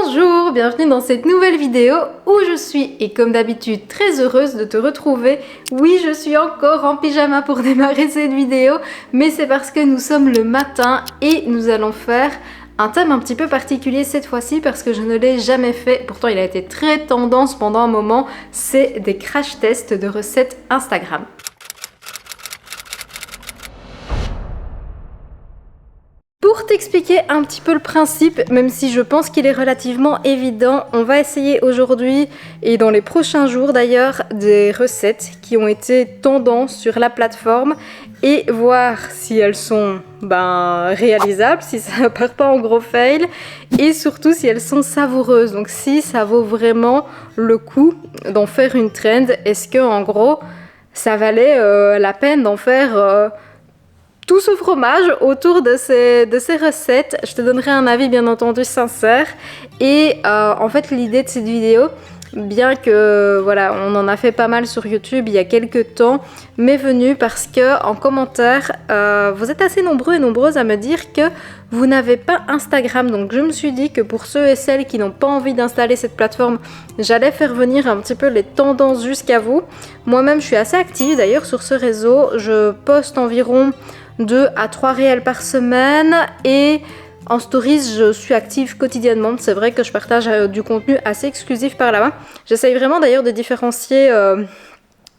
Bonjour, bienvenue dans cette nouvelle vidéo où je suis et comme d'habitude très heureuse de te retrouver. Oui, je suis encore en pyjama pour démarrer cette vidéo, mais c'est parce que nous sommes le matin et nous allons faire un thème un petit peu particulier cette fois-ci parce que je ne l'ai jamais fait. Pourtant, il a été très tendance pendant un moment. C'est des crash tests de recettes Instagram. Pour t'expliquer un petit peu le principe, même si je pense qu'il est relativement évident, on va essayer aujourd'hui et dans les prochains jours d'ailleurs des recettes qui ont été tendances sur la plateforme et voir si elles sont réalisables, si ça ne part pas en gros fail et surtout si elles sont savoureuses. Donc si ça vaut vraiment le coup d'en faire une trend, est-ce que en gros ça valait la peine d'en faire tout ce fromage autour de ces recettes. Je te donnerai un avis bien entendu sincère et en fait l'idée de cette vidéo, bien que voilà on en a fait pas mal sur YouTube il y a quelques temps, m'est venue parce que en commentaire vous êtes assez nombreux et nombreuses à me dire que vous n'avez pas Instagram, donc je me suis dit que pour ceux et celles qui n'ont pas envie d'installer cette plateforme, j'allais faire venir un petit peu les tendances jusqu'à vous. Moi-même je suis assez active d'ailleurs sur ce réseau, je poste environ 2 à 3 réels par semaine et en stories je suis active quotidiennement. C'est vrai que je partage du contenu assez exclusif par là-bas. J'essaye vraiment d'ailleurs de différencier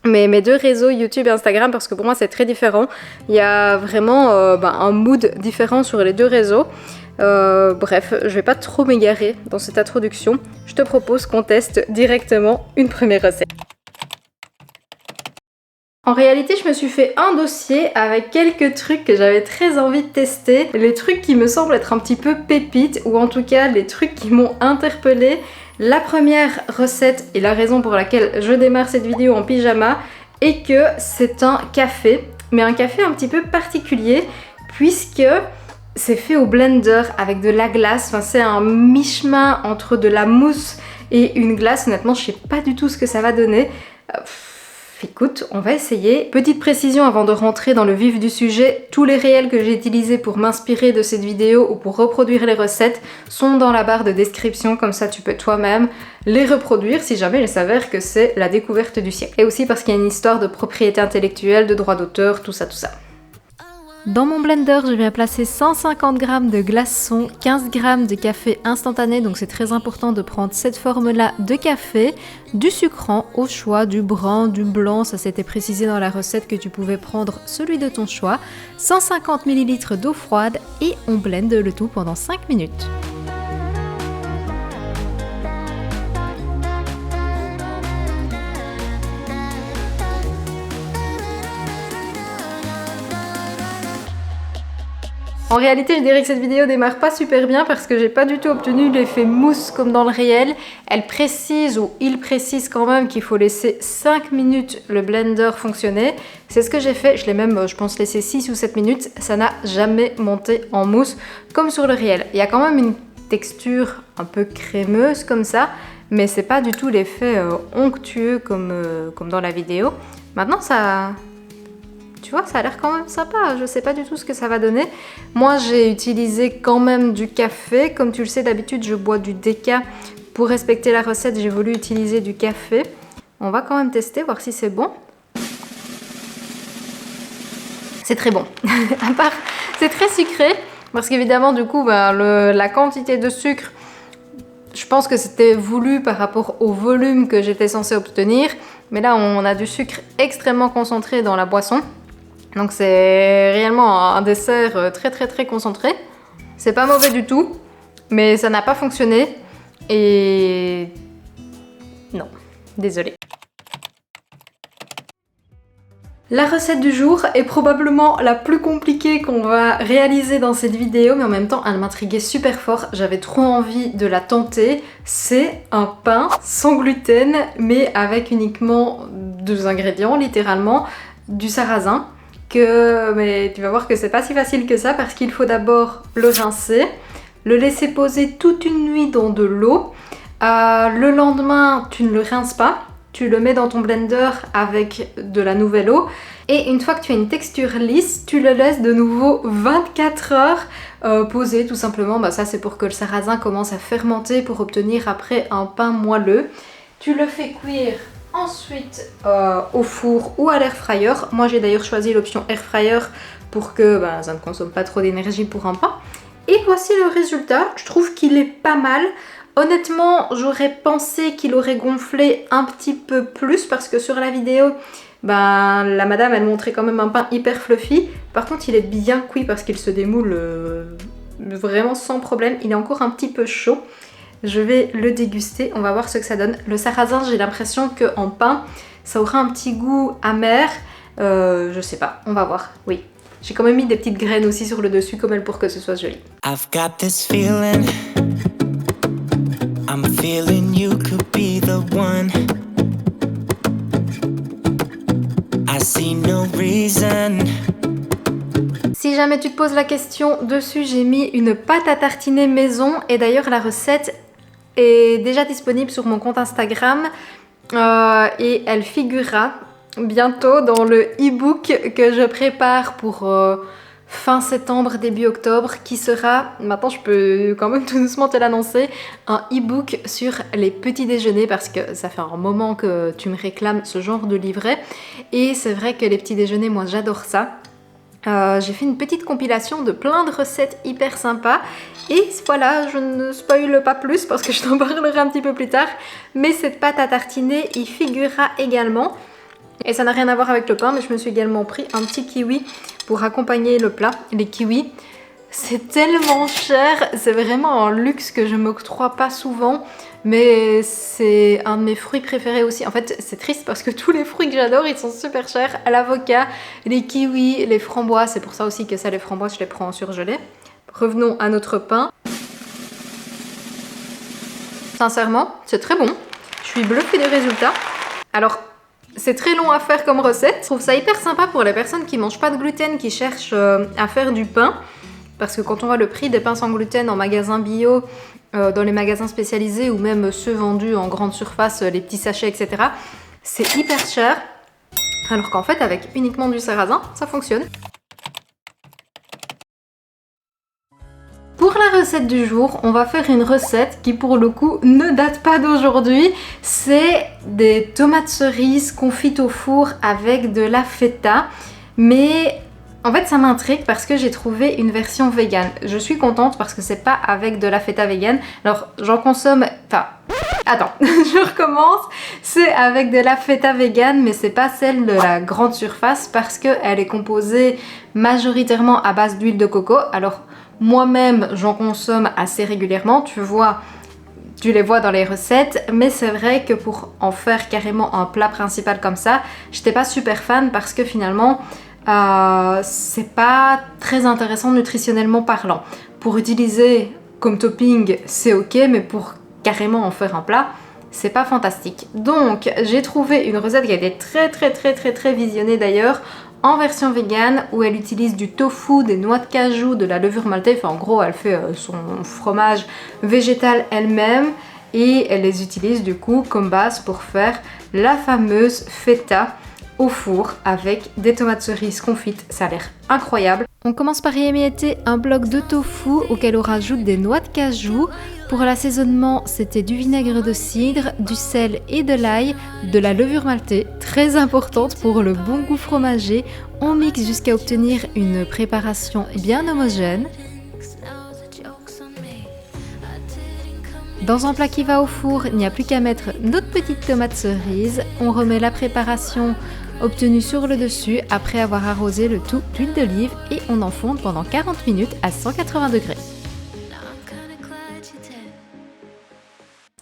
mes deux réseaux YouTube et Instagram parce que pour moi c'est très différent. Il y a vraiment un mood différent sur les deux réseaux. Bref, je vais pas trop m'égarer dans cette introduction. Je te propose qu'on teste directement une première recette. En réalité, je me suis fait un dossier avec quelques trucs que j'avais très envie de tester. Les trucs qui me semblent être un petit peu pépites, ou en tout cas les trucs qui m'ont interpellée. La première recette, et la raison pour laquelle je démarre cette vidéo en pyjama, est que c'est un café, mais un café un petit peu particulier, puisque c'est fait au blender avec de la glace. Enfin, c'est un mi-chemin entre de la mousse et une glace. Honnêtement, je sais pas du tout ce que ça va donner. Écoute, on va essayer. Petite précision avant de rentrer dans le vif du sujet, tous les réels que j'ai utilisés pour m'inspirer de cette vidéo ou pour reproduire les recettes sont dans la barre de description, comme ça tu peux toi-même les reproduire si jamais il s'avère que c'est la découverte du siècle. Et aussi parce qu'il y a une histoire de propriété intellectuelle, de droit d'auteur, tout ça. Dans mon blender, je viens placer 150 g de glaçons, 15 g de café instantané, donc c'est très important de prendre cette forme-là de café, du sucrant au choix, du brun, du blanc, ça s'était précisé dans la recette que tu pouvais prendre celui de ton choix, 150 ml d'eau froide et on blende le tout pendant 5 minutes. En réalité, je dirais que cette vidéo démarre pas super bien parce que j'ai pas du tout obtenu l'effet mousse comme dans le réel. Elle précise, ou il précise quand même qu'il faut laisser 5 minutes le blender fonctionner. C'est ce que j'ai fait, je l'ai même, je pense, laissé 6 ou 7 minutes. Ça n'a jamais monté en mousse comme sur le réel. Il y a quand même une texture un peu crémeuse comme ça, mais c'est pas du tout l'effet onctueux comme dans la vidéo. Maintenant, tu vois, ça a l'air quand même sympa, je sais pas du tout ce que ça va donner. Moi, j'ai utilisé quand même du café. Comme tu le sais, d'habitude, je bois du déca. Pour respecter la recette, j'ai voulu utiliser du café. On va quand même tester, voir si c'est bon. C'est très bon. À part, c'est très sucré. Parce qu'évidemment, du coup, la quantité de sucre, je pense que c'était voulu par rapport au volume que j'étais censée obtenir. Mais là, on a du sucre extrêmement concentré dans la boisson. Donc c'est réellement un dessert très concentré. C'est pas mauvais du tout, mais ça n'a pas fonctionné. Et non, désolée. La recette du jour est probablement la plus compliquée qu'on va réaliser dans cette vidéo, mais en même temps elle m'intriguait super fort, j'avais trop envie de la tenter. C'est un pain sans gluten, mais avec uniquement 2 ingrédients, littéralement, du sarrasin. Mais tu vas voir que c'est pas si facile que ça parce qu'il faut d'abord le rincer, le laisser poser toute une nuit dans de l'eau. Le lendemain, tu ne le rinces pas, tu le mets dans ton blender avec de la nouvelle eau Et une fois que tu as une texture lisse, tu le laisses de nouveau 24 heures poser tout simplement. Bah, ça c'est pour que le sarrasin commence à fermenter pour obtenir après un pain moelleux. Tu le fais cuire ensuite au four ou à l'air fryer. Moi j'ai d'ailleurs choisi l'option air fryer pour que ça ne consomme pas trop d'énergie pour un pain. Et voici le résultat. Je trouve qu'il est pas mal. Honnêtement, j'aurais pensé qu'il aurait gonflé un petit peu plus parce que sur la vidéo, la madame elle montrait quand même un pain hyper fluffy. Par contre, il est bien cuit parce qu'il se démoule vraiment sans problème. Il est encore un petit peu chaud. Je vais le déguster, on va voir ce que ça donne. Le sarrasin, j'ai l'impression qu'en pain, ça aura un petit goût amer. Je sais pas, on va voir, oui. J'ai quand même mis des petites graines aussi sur le dessus comme elle pour que ce soit joli. I've got this feeling, I'm feeling you could be the one. I see no reason. Si jamais tu te poses la question, dessus j'ai mis une pâte à tartiner maison et d'ailleurs la recette est déjà disponible sur mon compte Instagram et elle figurera bientôt dans le e-book que je prépare pour fin septembre, début octobre, qui sera, maintenant je peux quand même tout doucement te l'annoncer, un e-book sur les petits déjeuners parce que ça fait un moment que tu me réclames ce genre de livret et c'est vrai que les petits déjeuners, moi j'adore ça. J'ai fait une petite compilation de plein de recettes hyper sympas et voilà, je ne spoile pas plus parce que je t'en parlerai un petit peu plus tard, mais cette pâte à tartiner y figurera également et ça n'a rien à voir avec le pain, mais je me suis également pris un petit kiwi pour accompagner le plat. Les kiwis, c'est tellement cher, c'est vraiment un luxe que je m'octroie pas souvent, mais c'est un de mes fruits préférés aussi. En fait, c'est triste parce que tous les fruits que j'adore, ils sont super chers. L'avocat, les kiwis, les framboises, c'est pour ça aussi que ça, les framboises, je les prends en surgelé. Revenons à notre pain. Sincèrement, c'est très bon. Je suis bluffée des résultats. Alors, c'est très long à faire comme recette. Je trouve ça hyper sympa pour les personnes qui mangent pas de gluten, qui cherchent à faire du pain. Parce que quand on voit le prix des pains sans gluten en magasin bio, dans les magasins spécialisés ou même ceux vendus en grande surface, les petits sachets, etc., c'est hyper cher. Alors qu'en fait, avec uniquement du sarrasin, ça fonctionne. Pour la recette du jour, on va faire une recette qui pour le coup ne date pas d'aujourd'hui. C'est des tomates cerises confites au four avec de la feta. Mais en fait ça m'intrigue parce que j'ai trouvé une version vegan. Je suis contente parce que c'est pas avec de la feta vegan. Alors j'en consomme... Enfin... Attends, je recommence. C'est avec de la feta vegan, mais c'est pas celle de la grande surface parce qu'elle est composée majoritairement à base d'huile de coco. Alors moi-même j'en consomme assez régulièrement, tu les vois dans les recettes, mais c'est vrai que pour en faire carrément un plat principal comme ça, j'étais pas super fan parce que finalement c'est pas très intéressant nutritionnellement parlant. Pour utiliser comme topping, c'est ok, mais pour carrément en faire un plat, c'est pas fantastique. Donc j'ai trouvé une recette qui a été très visionnée d'ailleurs, en version vegan où elle utilise du tofu, des noix de cajou, de la levure maltaise, enfin en gros elle fait son fromage végétal elle-même et elle les utilise du coup comme base pour faire la fameuse feta au four avec des tomates cerises confites, ça a l'air incroyable. On commence par y émietter un bloc de tofu auquel on rajoute des noix de cajou. Pour l'assaisonnement, c'était du vinaigre de cidre, du sel et de l'ail, de la levure maltaise, très importante pour le bon goût fromager. On mixe jusqu'à obtenir une préparation bien homogène. Dans un plat qui va au four, il n'y a plus qu'à mettre notre petite tomate cerise. On remet la préparation obtenue sur le dessus après avoir arrosé le tout d'huile d'olive et on enfonce pendant 40 minutes à 180 degrés.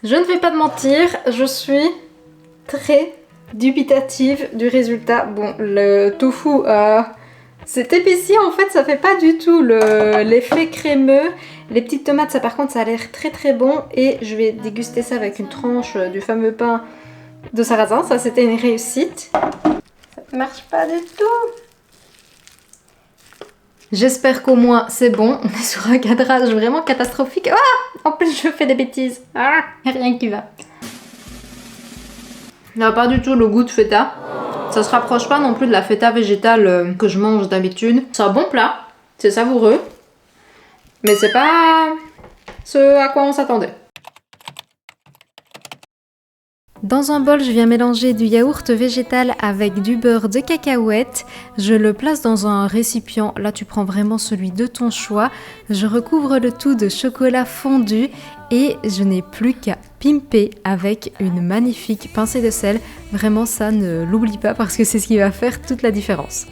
Je ne vais pas te mentir, je suis très dubitative du résultat. Bon, le tofu, c'est épicé en fait, ça fait pas du tout l'effet crémeux. Les petites tomates, ça par contre, ça a l'air très bon et je vais déguster ça avec une tranche du fameux pain de sarrasin. Ça, c'était une réussite. Ça marche pas du tout. J'espère qu'au moins c'est bon. On est sur un cadrage vraiment catastrophique. Ah, en plus, je fais des bêtises. Ah, y a rien qui va. Il n'a pas du tout le goût de feta. Ça se rapproche pas non plus de la feta végétale que je mange d'habitude. C'est un bon plat, c'est savoureux, mais c'est pas ce à quoi on s'attendait. Dans un bol, je viens mélanger du yaourt végétal avec du beurre de cacahuète. Je le place dans un récipient. Là, tu prends vraiment celui de ton choix. Je recouvre le tout de chocolat fondu et je n'ai plus qu'à pimper avec une magnifique pincée de sel. Vraiment, ça, ne l'oublie pas parce que c'est ce qui va faire toute la différence.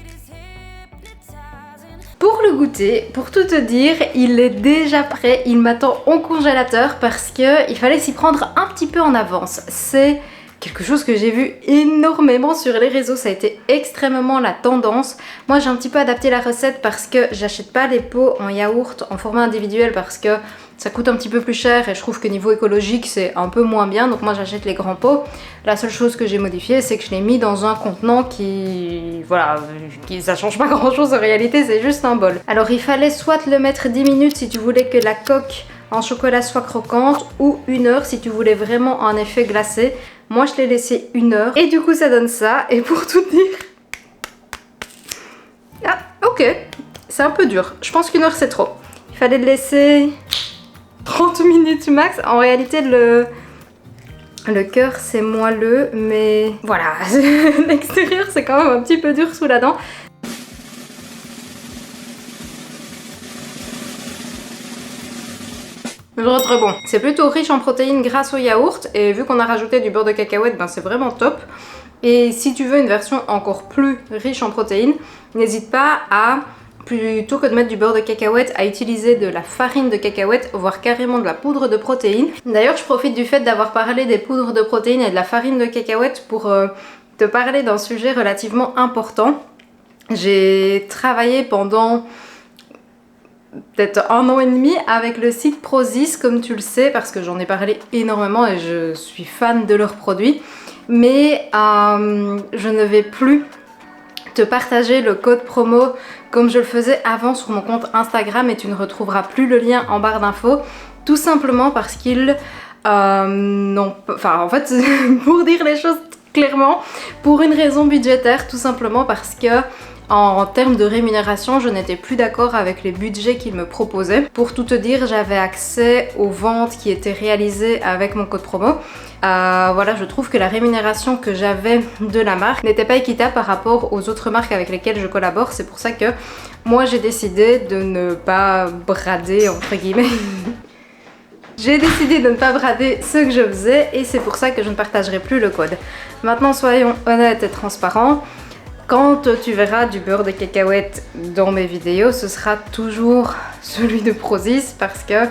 Pour le goûter, pour tout te dire, il est déjà prêt, il m'attend au congélateur parce qu'il fallait s'y prendre un petit peu en avance. C'est quelque chose que j'ai vu énormément sur les réseaux, ça a été extrêmement la tendance. Moi j'ai un petit peu adapté la recette parce que j'achète pas les pots en yaourt en format individuel parce que ça coûte un petit peu plus cher et je trouve que niveau écologique c'est un peu moins bien, donc moi j'achète les grands pots. La seule chose que j'ai modifiée c'est que je l'ai mis dans un contenant qui... voilà, ça change pas grand chose en réalité, c'est juste un bol. Alors il fallait soit le mettre 10 minutes si tu voulais que la coque en chocolat soit croquante ou 1 heure si tu voulais vraiment un effet glacé. Moi je l'ai laissé 1 heure et du coup ça donne ça. Et pour tout dire... Ah ok, c'est un peu dur, je pense qu'1 heure c'est trop. Il fallait le laisser 30 minutes max. En réalité le cœur c'est moelleux mais voilà, l'extérieur c'est quand même un petit peu dur sous la dent. Très bon. C'est plutôt riche en protéines grâce au yaourt et vu qu'on a rajouté du beurre de cacahuète, ben c'est vraiment top. Et si tu veux une version encore plus riche en protéines, n'hésite pas à, plutôt que de mettre du beurre de cacahuète, à utiliser de la farine de cacahuète, voire carrément de la poudre de protéines. D'ailleurs, je profite du fait d'avoir parlé des poudres de protéines et de la farine de cacahuète pour te parler d'un sujet relativement important. J'ai travaillé pendant peut-être 1 an et demi avec le site Prozis, comme tu le sais, parce que j'en ai parlé énormément et je suis fan de leurs produits. Mais je ne vais plus te partager le code promo comme je le faisais avant sur mon compte Instagram et tu ne retrouveras plus le lien en barre d'infos, tout simplement parce qu'ils n'ont pas... Enfin, en fait, pour dire les choses clairement, pour une raison budgétaire, tout simplement parce que en termes de rémunération, je n'étais plus d'accord avec les budgets qu'ils me proposaient. Pour tout te dire, j'avais accès aux ventes qui étaient réalisées avec mon code promo. Voilà, je trouve que la rémunération que j'avais de la marque n'était pas équitable par rapport aux autres marques avec lesquelles je collabore. C'est pour ça que moi j'ai décidé de ne pas brader, entre guillemets. J'ai décidé de ne pas brader ce que je faisais et c'est pour ça que je ne partagerai plus le code. Maintenant, soyons honnêtes et transparents. Quand tu verras du beurre de cacahuète dans mes vidéos, ce sera toujours celui de Prozis parce que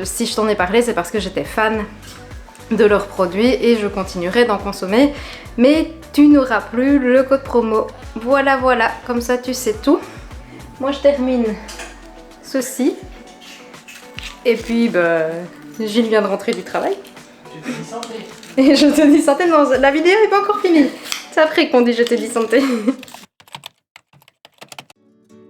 si je t'en ai parlé, c'est parce que j'étais fan de leurs produits et je continuerai d'en consommer. Mais tu n'auras plus le code promo. Voilà, voilà, comme ça tu sais tout. Moi je termine ceci. Et puis, Gilles vient de rentrer du travail. Je te dis santé. Et je te dis santé, non, la vidéo n'est pas encore finie. C'est après qu'on dit je te dis santé.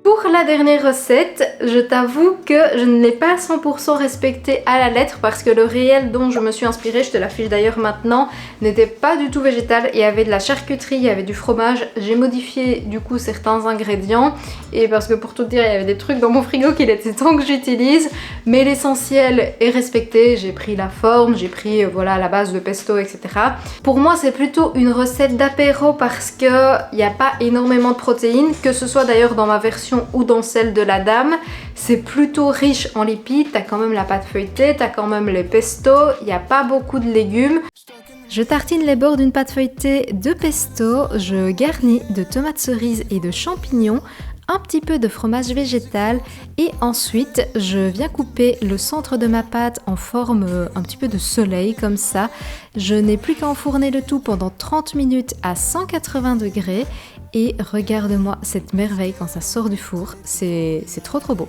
Pour la dernière recette, je t'avoue que je ne l'ai pas 100% respectée à la lettre parce que le réel dont je me suis inspirée, je te l'affiche d'ailleurs maintenant, n'était pas du tout végétal. Il y avait de la charcuterie, il y avait du fromage. J'ai modifié du coup certains ingrédients et parce que pour tout dire, il y avait des trucs dans mon frigo qu'il était temps que j'utilise. Mais l'essentiel est respecté. J'ai pris la forme, j'ai pris voilà la base de pesto, etc. Pour moi, c'est plutôt une recette d'apéro parce qu'il n'y a pas énormément de protéines, que ce soit d'ailleurs dans ma version ou dans celle de la dame, c'est plutôt riche en lipides, t'as quand même la pâte feuilletée, t'as quand même les pestos, il n'y a pas beaucoup de légumes. Je tartine les bords d'une pâte feuilletée de pesto, je garnis de tomates cerises et de champignons, un petit peu de fromage végétal et ensuite je viens couper le centre de ma pâte en forme un petit peu de soleil comme ça. Je n'ai plus qu'à enfourner le tout pendant 30 minutes à 180 degrés et regarde-moi cette merveille quand ça sort du four, c'est trop trop beau.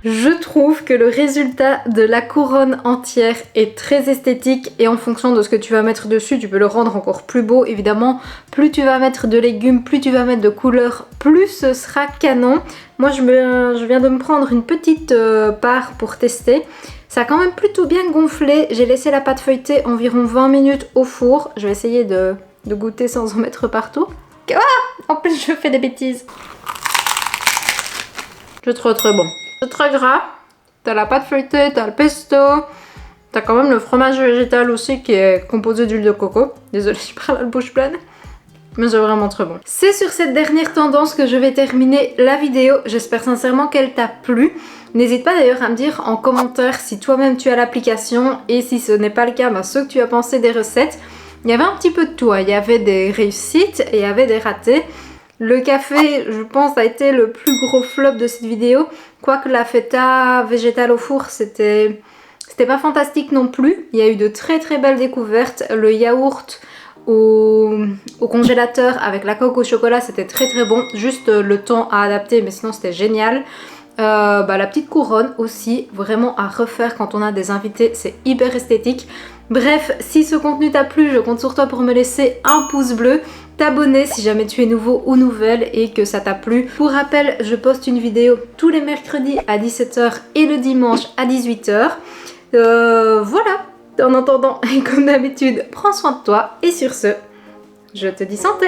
Je trouve que le résultat de la couronne entière est très esthétique et en fonction de ce que tu vas mettre dessus, tu peux le rendre encore plus beau. Évidemment, plus tu vas mettre de légumes, plus tu vas mettre de couleurs, plus ce sera canon. Moi, je viens de me prendre une petite part pour tester. Ça a quand même plutôt bien gonflé. J'ai laissé la pâte feuilletée environ 20 minutes au four. Je vais essayer de goûter sans en mettre partout. Ah, en plus je fais des bêtises. C'est trop bon. C'est très gras. T'as la pâte feuilletée, t'as le pesto. T'as quand même le fromage végétal aussi qui est composé d'huile de coco. Désolée, je parle à la bouche pleine. Mais c'est vraiment très bon. C'est sur cette dernière tendance que je vais terminer la vidéo. J'espère sincèrement qu'elle t'a plu. N'hésite pas d'ailleurs à me dire en commentaire si toi-même tu as l'application et si ce n'est pas le cas, bah, ce que tu as pensé des recettes. Il y avait un petit peu de tout, hein. Il y avait des réussites et il y avait des ratés. Le café, je pense, a été le plus gros flop de cette vidéo. Quoique la feta végétale au four, c'était pas fantastique non plus. Il y a eu de très belles découvertes. Le yaourt au congélateur avec la coque au chocolat, c'était très bon. Juste le temps à adapter, mais sinon c'était génial. La petite couronne aussi, vraiment à refaire quand on a des invités, c'est hyper esthétique. Bref, si ce contenu t'a plu, je compte sur toi pour me laisser un pouce bleu, t'abonner si jamais tu es nouveau ou nouvelle et que ça t'a plu. Pour rappel, je poste une vidéo tous les mercredis à 17 h et le dimanche à 18 h. Voilà, en attendant, comme d'habitude, prends soin de toi et sur ce, je te dis santé!